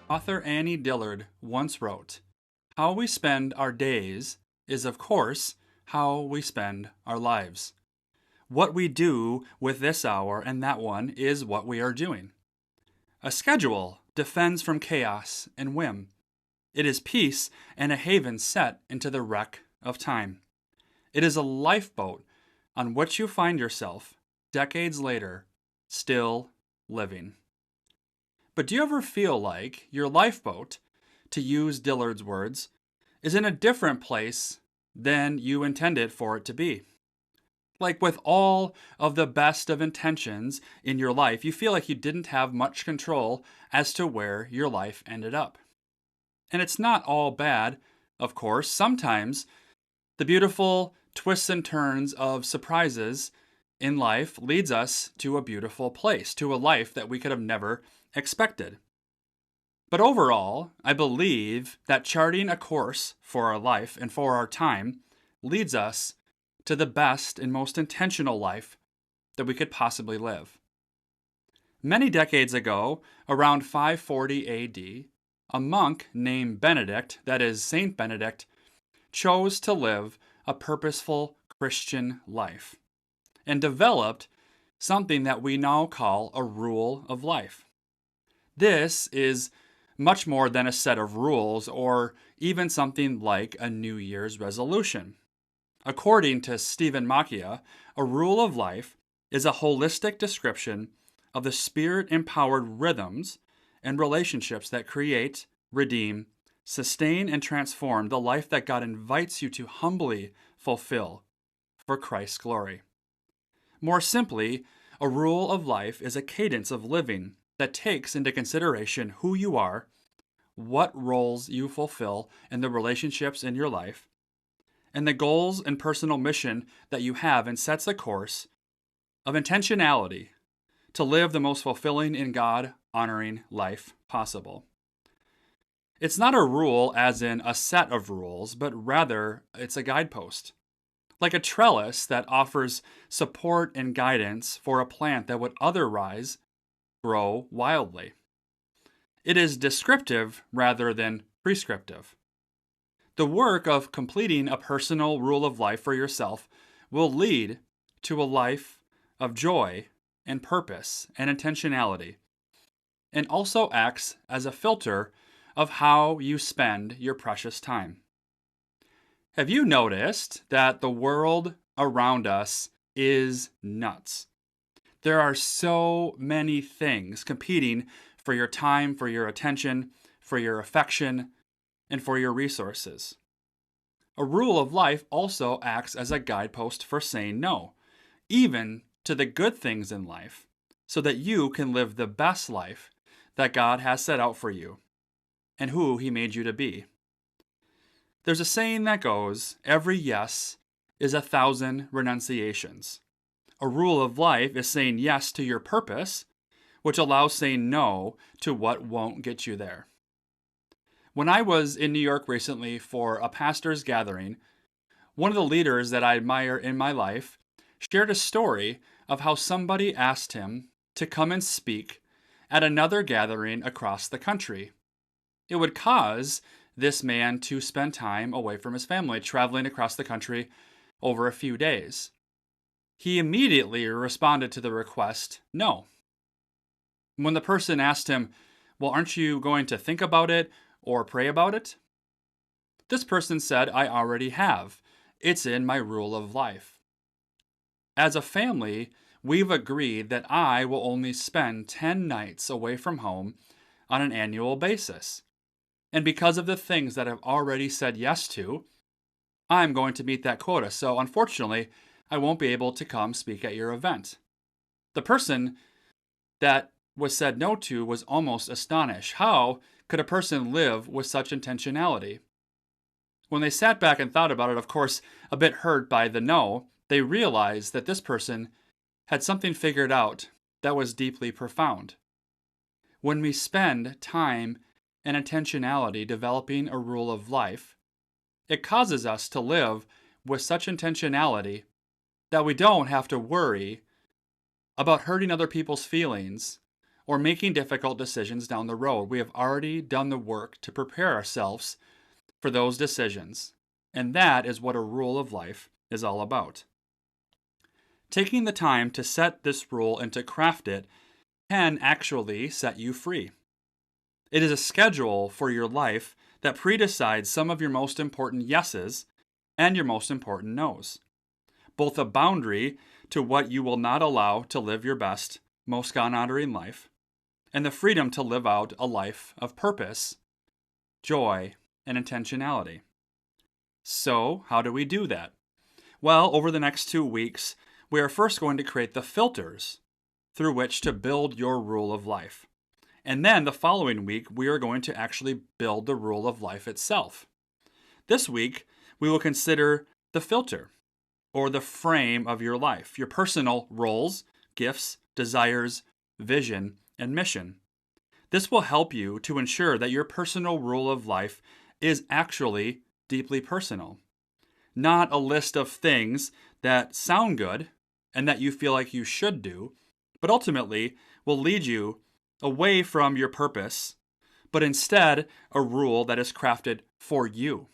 Author Annie Dillard once wrote, "How we spend our days is, of course, how we spend our lives. What we do with this hour and that one is what we are doing. A schedule defends from chaos and whim. It is peace and a haven set into the wreck of time. It is a lifeboat on which you find yourself, decades later, still living." But do you ever feel like your lifeboat, to use Dillard's words, is in a different place than you intended for it to be? Like with all of the best of intentions in your life, you feel like you didn't have much control as to where your life ended up. And it's not all bad, of course. Sometimes the beautiful twists and turns of surprises in life leads us to a beautiful place, to a life that we could have never expected. But overall, I believe that charting a course for our life and for our time leads us to the best and most intentional life that we could possibly live. Many decades ago, around 540 AD, a monk named Benedict, that is, Saint Benedict, chose to live a purposeful Christian life and developed something that we now call a rule of life. This is much more than a set of rules or even something like a New Year's resolution. According to Stephen Macchia, a rule of life is a holistic description of the spirit-empowered rhythms and relationships that create, redeem, sustain, and transform the life that God invites you to humbly fulfill for Christ's glory. More simply, a rule of life is a cadence of living that takes into consideration who you are, what roles you fulfill in the relationships in your life, and the goals and personal mission that you have, and sets a course of intentionality to live the most fulfilling and God-honoring life possible. It's not a rule as in a set of rules, but rather it's a guidepost, like a trellis that offers support and guidance for a plant that would otherwise grow wildly. It is descriptive rather than prescriptive. The work of completing a personal rule of life for yourself will lead to a life of joy and purpose and intentionality, and also acts as a filter of how you spend your precious time. Have you noticed that the world around us is nuts? There are so many things competing for your time, for your attention, for your affection, and for your resources. A rule of life also acts as a guidepost for saying no, even to the good things in life, so that you can live the best life that God has set out for you and who He made you to be. There's a saying that goes, every yes is 1,000 renunciations. A rule of life is saying yes to your purpose, which allows saying no to what won't get you there. When I was in New York recently for a pastor's gathering, one of the leaders that I admire in my life shared a story of how somebody asked him to come and speak at another gathering across the country. It would cause this man to spend time away from his family, traveling across the country over a few days. He immediately responded to the request, no. When the person asked him, well, aren't you going to think about it or pray about it? This person said, I already have. It's in my rule of life. As a family, we've agreed that I will only spend 10 nights away from home on an annual basis. And because of the things that I've already said yes to, I'm going to meet that quota. So unfortunately, I won't be able to come speak at your event. The person that was said no to was almost astonished. How could a person live with such intentionality? When they sat back and thought about it, of course, a bit hurt by the no, they realized that this person had something figured out that was deeply profound. When we spend time and intentionality developing a rule of life, it causes us to live with such intentionality that we don't have to worry about hurting other people's feelings or making difficult decisions down the road. We have already done the work to prepare ourselves for those decisions, and that is what a rule of life is all about. Taking the time to set this rule and to craft it can actually set you free. It is a schedule for your life that predecides some of your most important yeses and your most important nos. Both a boundary to what you will not allow to live your best, most God-honoring life, and the freedom to live out a life of purpose, joy, and intentionality. So, how do we do that? Well, over the next 2 weeks, we are first going to create the filters through which to build your rule of life. And then the following week, we are going to actually build the rule of life itself. This week, we will consider the filter, or the frame of your life, your personal roles, gifts, desires, vision, and mission. This will help you to ensure that your personal rule of life is actually deeply personal, not a list of things that sound good and that you feel like you should do, but ultimately will lead you away from your purpose, but instead a rule that is crafted for you.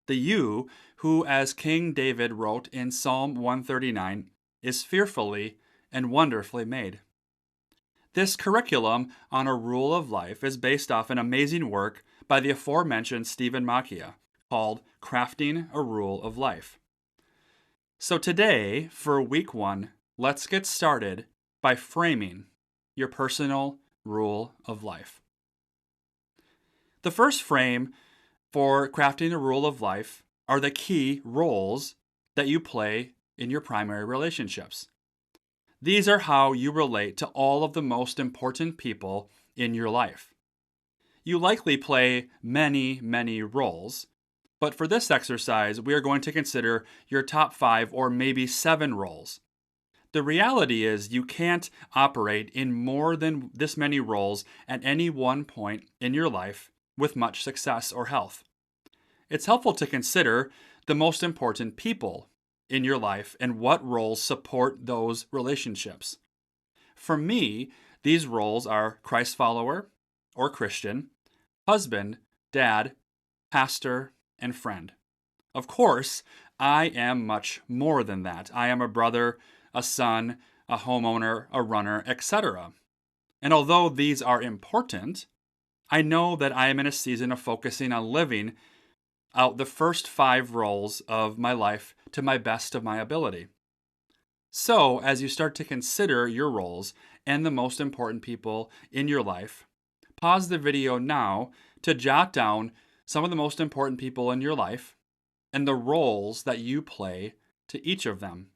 The you who, as King David wrote in Psalm 139, is fearfully and wonderfully made. This curriculum on a rule of life is based off an amazing work by the aforementioned Stephen Macchia called Crafting a Rule of Life. So today, for week 1, let's get started by framing your personal rule of life. The first frame for crafting a rule of life are the key roles that you play in your primary relationships. These are how you relate to all of the most important people in your life. You likely play many, many roles, but for this exercise, we are going to consider your top 5 or maybe 7 roles. The reality is you can't operate in more than this many roles at any one point in your life with much success or health. It's helpful to consider the most important people in your life and what roles support those relationships. For me, these roles are Christ follower or Christian, husband, dad, pastor, and friend. Of course, I am much more than that. I am a brother, a son, a homeowner, a runner, etc. And although these are important, I know that I am in a season of focusing on living out the first 5 roles of my life to my best of my ability. So, as you start to consider your roles and the most important people in your life, pause the video now to jot down some of the most important people in your life and the roles that you play to each of them.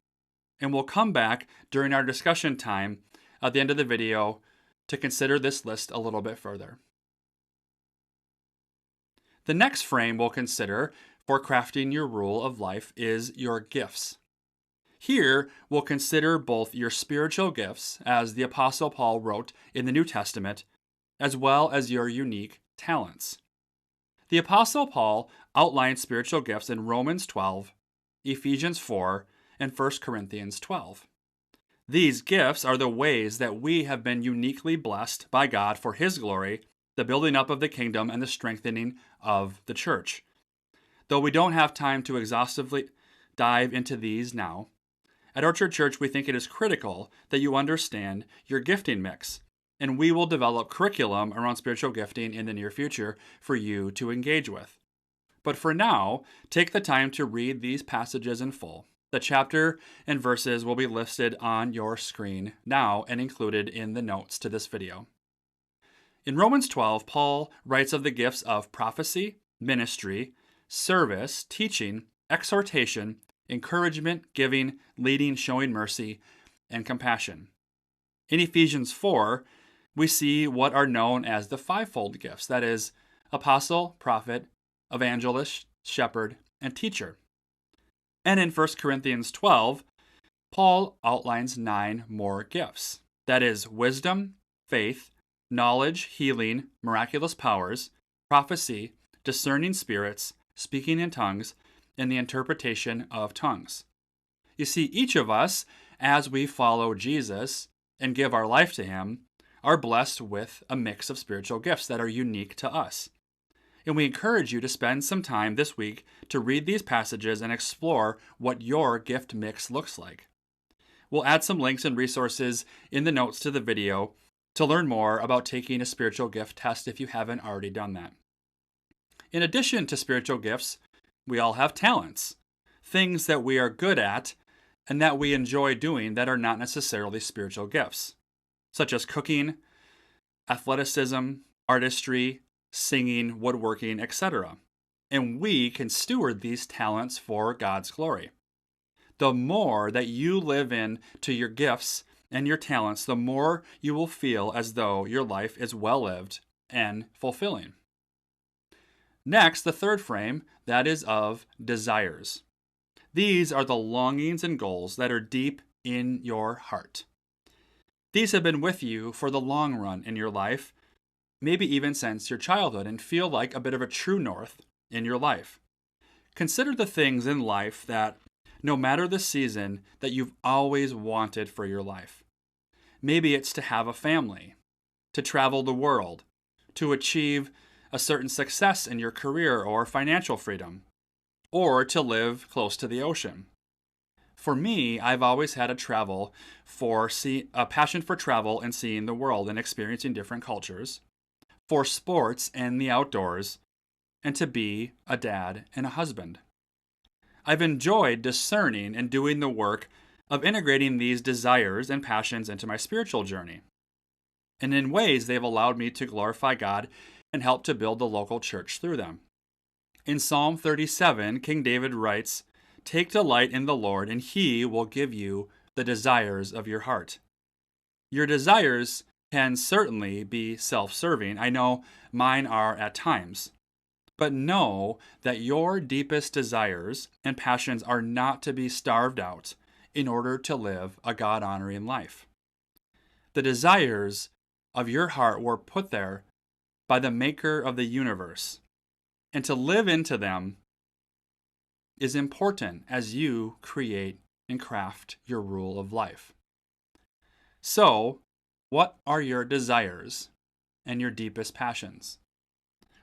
And we'll come back during our discussion time at the end of the video to consider this list a little bit further. The next frame we'll consider for crafting your rule of life is your gifts. Here, we'll consider both your spiritual gifts, as the Apostle Paul wrote in the New Testament, as well as your unique talents. The Apostle Paul outlined spiritual gifts in Romans 12, Ephesians 4, and 1 Corinthians 12. These gifts are the ways that we have been uniquely blessed by God for His glory, the building up of the kingdom, and the strengthening of the church. Though we don't have time to exhaustively dive into these now, at Orchard Church we think it is critical that you understand your gifting mix, and we will develop curriculum around spiritual gifting in the near future for you to engage with. But for now, take the time to read these passages in full. The chapter and verses will be listed on your screen now and included in the notes to this video. In Romans 12, Paul writes of the gifts of prophecy, ministry, service, teaching, exhortation, encouragement, giving, leading, showing mercy, and compassion. In Ephesians 4, we see what are known as the fivefold gifts, that is, apostle, prophet, evangelist, shepherd, and teacher. And in 1 Corinthians 12, Paul outlines 9 more gifts. That is wisdom, faith, knowledge, healing, miraculous powers, prophecy, discerning spirits, speaking in tongues, and the interpretation of tongues. You see, each of us, as we follow Jesus and give our life to Him, are blessed with a mix of spiritual gifts that are unique to us. And we encourage you to spend some time this week to read these passages and explore what your gift mix looks like. We'll add some links and resources in the notes to the video to learn more about taking a spiritual gift test if you haven't already done that. In addition to spiritual gifts, we all have talents, things that we are good at and that we enjoy doing that are not necessarily spiritual gifts, such as cooking, athleticism, artistry, singing, woodworking, etc. And we can steward these talents for God's glory. The more that you live in to your gifts and your talents, the more you will feel as though your life is well lived and fulfilling. Next, the third frame, that is of desires. These are the longings and goals that are deep in your heart. These have been with you for the long run in your life, maybe even since your childhood, and feel like a bit of a true north in your life. Consider the things in life that, no matter the season, that you've always wanted for your life. Maybe it's to have a family, to travel the world, to achieve a certain success in your career or financial freedom, or to live close to the ocean. For me, I've always had a passion for travel and seeing the world and experiencing different cultures, for sports and the outdoors, and to be a dad and a husband. I've enjoyed discerning and doing the work of integrating these desires and passions into my spiritual journey. And in ways, they've allowed me to glorify God and help to build the local church through them. In Psalm 37, King David writes, "Take delight in the Lord, and He will give you the desires of your heart." Your desires can certainly be self-serving. I know mine are at times. But know that your deepest desires and passions are not to be starved out in order to live a God-honoring life. The desires of your heart were put there by the Maker of the universe, and to live into them is important as you create and craft your rule of life. So, what are your desires and your deepest passions?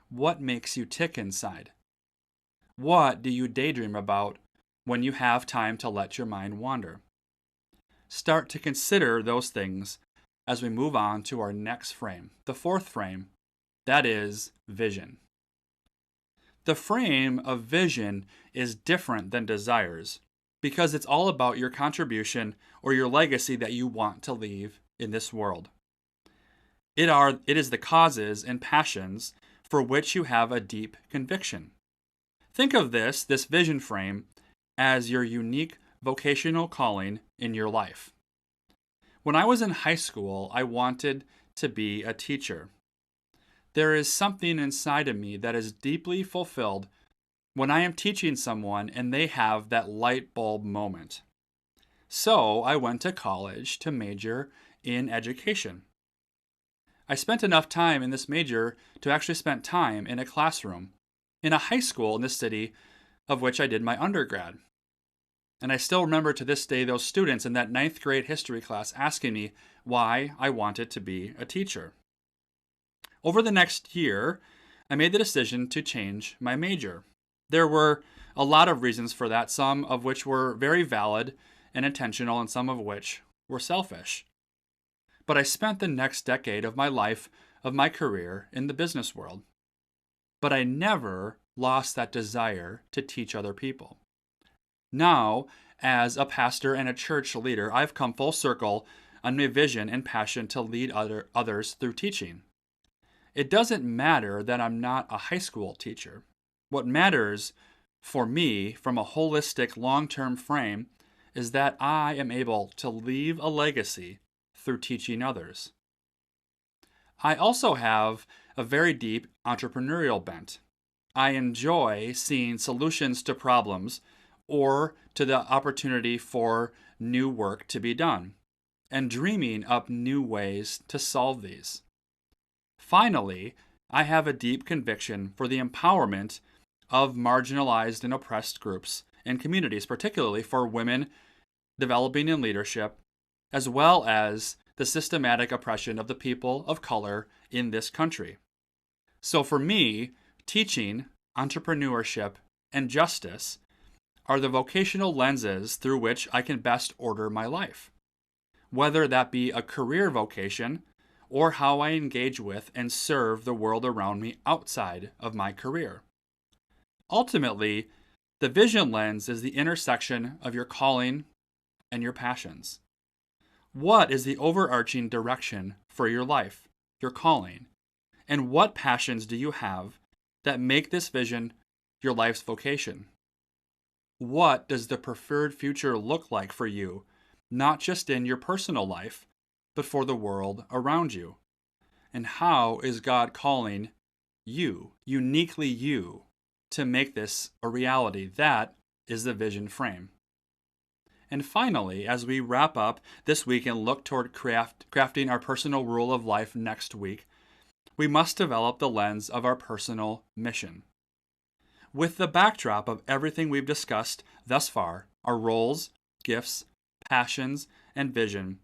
What makes you tick inside? What do you daydream about when you have time to let your mind wander? Start to consider those things as we move on to our next frame, the fourth frame, that is vision. The frame of vision is different than desires because it's all about your contribution or your legacy that you want to leave in this world. It is the causes and passions for which you have a deep conviction. Think of this vision frame, as your unique vocational calling in your life. When I was in high school, I wanted to be a teacher. There is something inside of me that is deeply fulfilled when I am teaching someone and they have that light bulb moment. So I went to college to major in education. I spent enough time in this major to actually spend time in a classroom in a high school in the city of which I did my undergrad. And I still remember to this day those students in that 9th grade history class asking me why I wanted to be a teacher. Over the next year, I made the decision to change my major. There were a lot of reasons for that, some of which were very valid and intentional, and some of which were selfish. But I spent the next decade of my life, of my career, in the business world. But I never lost that desire to teach other people. Now, as a pastor and a church leader, I've come full circle on my vision and passion to lead others through teaching. It doesn't matter that I'm not a high school teacher. What matters for me from a holistic long-term frame is that I am able to leave a legacy through teaching others. I also have a very deep entrepreneurial bent. I enjoy seeing solutions to problems or to the opportunity for new work to be done. and dreaming up new ways to solve these. Finally, I have a deep conviction for the empowerment of marginalized and oppressed groups and communities, particularly for women developing in leadership, as well as the systematic oppression of the people of color in this country. So for me, teaching, entrepreneurship, and justice are the vocational lenses through which I can best order my life, whether that be a career vocation or how I engage with and serve the world around me outside of my career. Ultimately, the vision lens is the intersection of your calling and your passions. What is the overarching direction for your life, your calling? And what passions do you have that make this vision your life's vocation? What does the preferred future look like for you, not just in your personal life, but for the world around you? And how is God calling you, uniquely you, to make this a reality? That is the vision frame. And finally, as we wrap up this week and look toward crafting our personal rule of life next week, we must develop the lens of our personal mission. With the backdrop of everything we've discussed thus far, our roles, gifts, passions, and vision,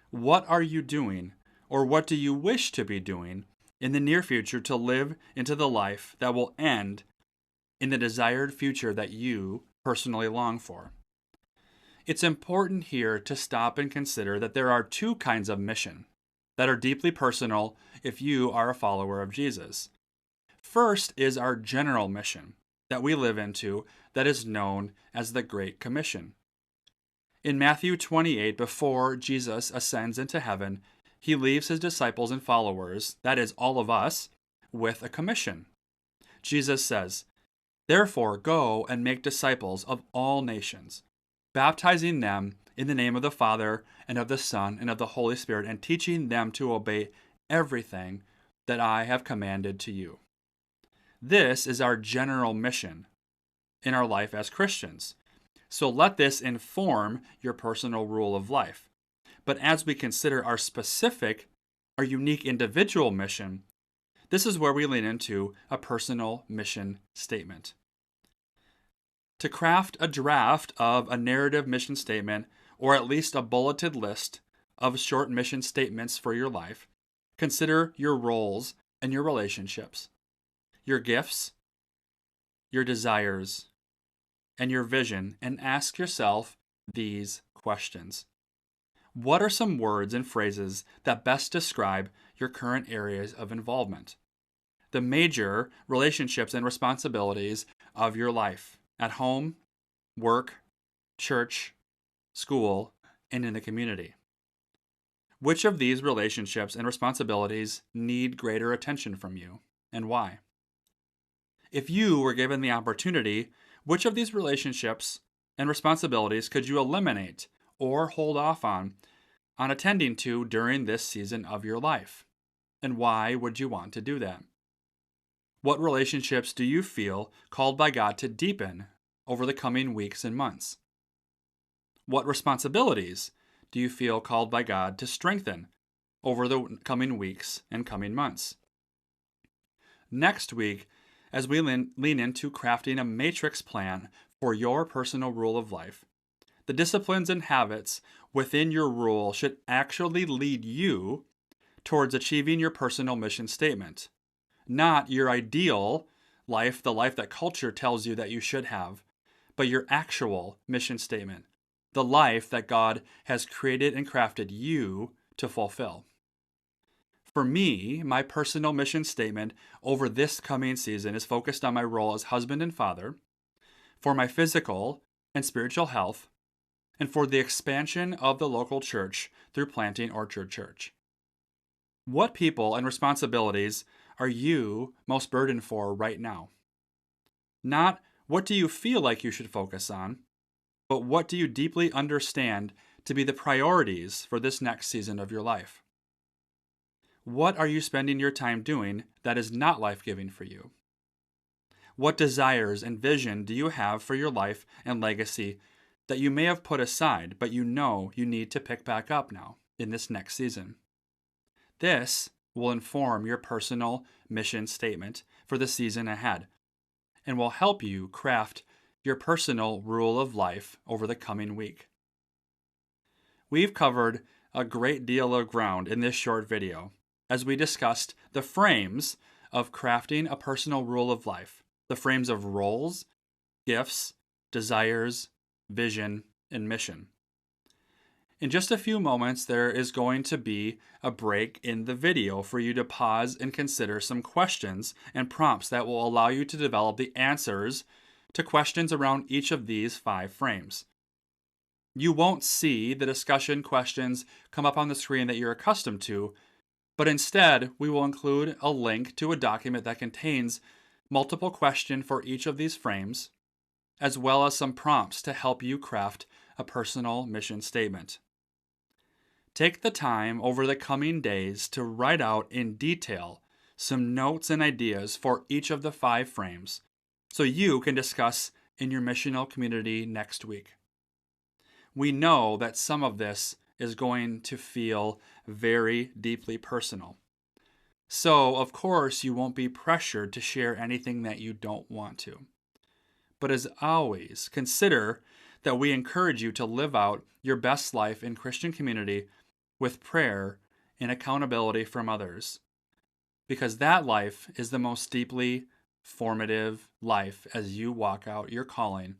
what are you doing, or what do you wish to be doing in the near future to live into the life that will end in the desired future that you personally long for? It's important here to stop and consider that there are two kinds of mission that are deeply personal if you are a follower of Jesus. First is our general mission that we live into that is known as the Great Commission. In Matthew 28, before Jesus ascends into heaven, he leaves his disciples and followers, that is, all of us, with a commission. Jesus says, "Therefore go and make disciples of all nations, baptizing them in the name of the Father and of the Son and of the Holy Spirit, and teaching them to obey everything that I have commanded to you." This is our general mission in our life as Christians. So let this inform your personal rule of life. But as we consider our specific, our unique individual mission, this is where we lean into a personal mission statement. To craft a draft of a narrative mission statement, or at least a bulleted list of short mission statements for your life, consider your roles and your relationships, your gifts, your desires, and your vision, and ask yourself these questions. What are some words and phrases that best describe your current areas of involvement? The major relationships and responsibilities of your life at home, work, church, school, and in the community. Which of these relationships and responsibilities need greater attention from you, and why? If you were given the opportunity, which of these relationships and responsibilities could you eliminate or hold off on attending to during this season of your life? And why would you want to do that? What relationships do you feel called by God to deepen over the coming weeks and months? What responsibilities do you feel called by God to strengthen over the coming weeks and coming months? Next week, as we lean into crafting a matrix plan for your personal rule of life, the disciplines and habits within your rule should actually lead you towards achieving your personal mission statement, not your ideal life, the life that culture tells you that you should have, but your actual mission statement, the life that God has created and crafted you to fulfill. For me, my personal mission statement over this coming season is focused on my role as husband and father, for my physical and spiritual health, and for the expansion of the local church through planting Orchard Church. What people and responsibilities are you most burdened for right now? Not what do you feel like you should focus on, but what do you deeply understand to be the priorities for this next season of your life? What are you spending your time doing that is not life-giving for you? What desires and vision do you have for your life and legacy that you may have put aside, but you know you need to pick back up now? in this next season. This will inform your personal mission statement for the season ahead and will help you craft your personal rule of life over the coming week. We've covered a great deal of ground in this short video as we discussed the frames of crafting a personal rule of life, the frames of roles, gifts, desires, vision, and mission. In just a few moments, there is going to be a break in the video for you to pause and consider some questions and prompts that will allow you to develop the answers to questions around each of these 5 frames. You won't see the discussion questions come up on the screen that you're accustomed to, but instead, we will include a link to a document that contains multiple questions for each of these frames, as well as some prompts to help you craft a personal mission statement. Take the time over the coming days to write out in detail some notes and ideas for each of the 5 frames so you can discuss in your missional community next week. We know that some of this is going to feel very deeply personal. So, of course, you won't be pressured to share anything that you don't want to. But as always, consider that we encourage you to live out your best life in Christian community with prayer and accountability from others, because that life is the most deeply formative life as you walk out your calling,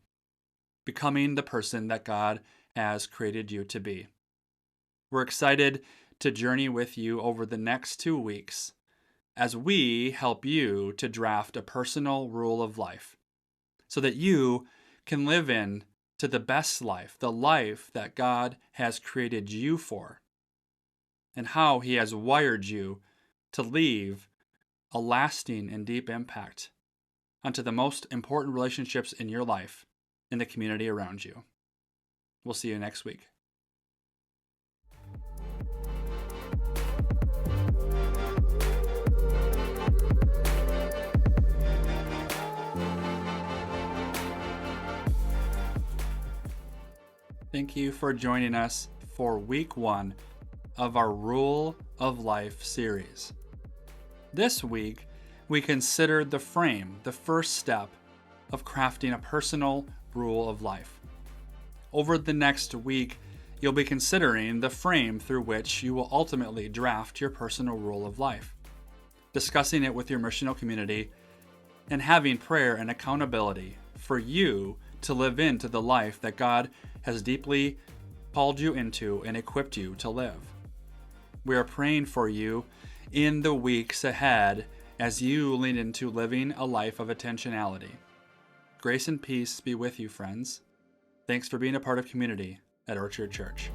becoming the person that God has created you to be. We're excited to journey with you over the next 2 weeks as we help you to draft a personal rule of life so that you can live in to the best life, the life that God has created you for, and how He has wired you to leave a lasting and deep impact onto the most important relationships in your life and the community around you. We'll see you next week. Thank you for joining us for week 1 of our Rule of Life series. This week, we considered the frame, the first step of crafting a personal rule of life. Over the next week, you'll be considering the frame through which you will ultimately draft your personal rule of life, discussing it with your missional community, and having prayer and accountability for you to live into the life that God has deeply called you into and equipped you to live. We are praying for you in the weeks ahead as you lean into living a life of intentionality. Grace and peace be with you, friends. Thanks for being a part of community at Orchard Church.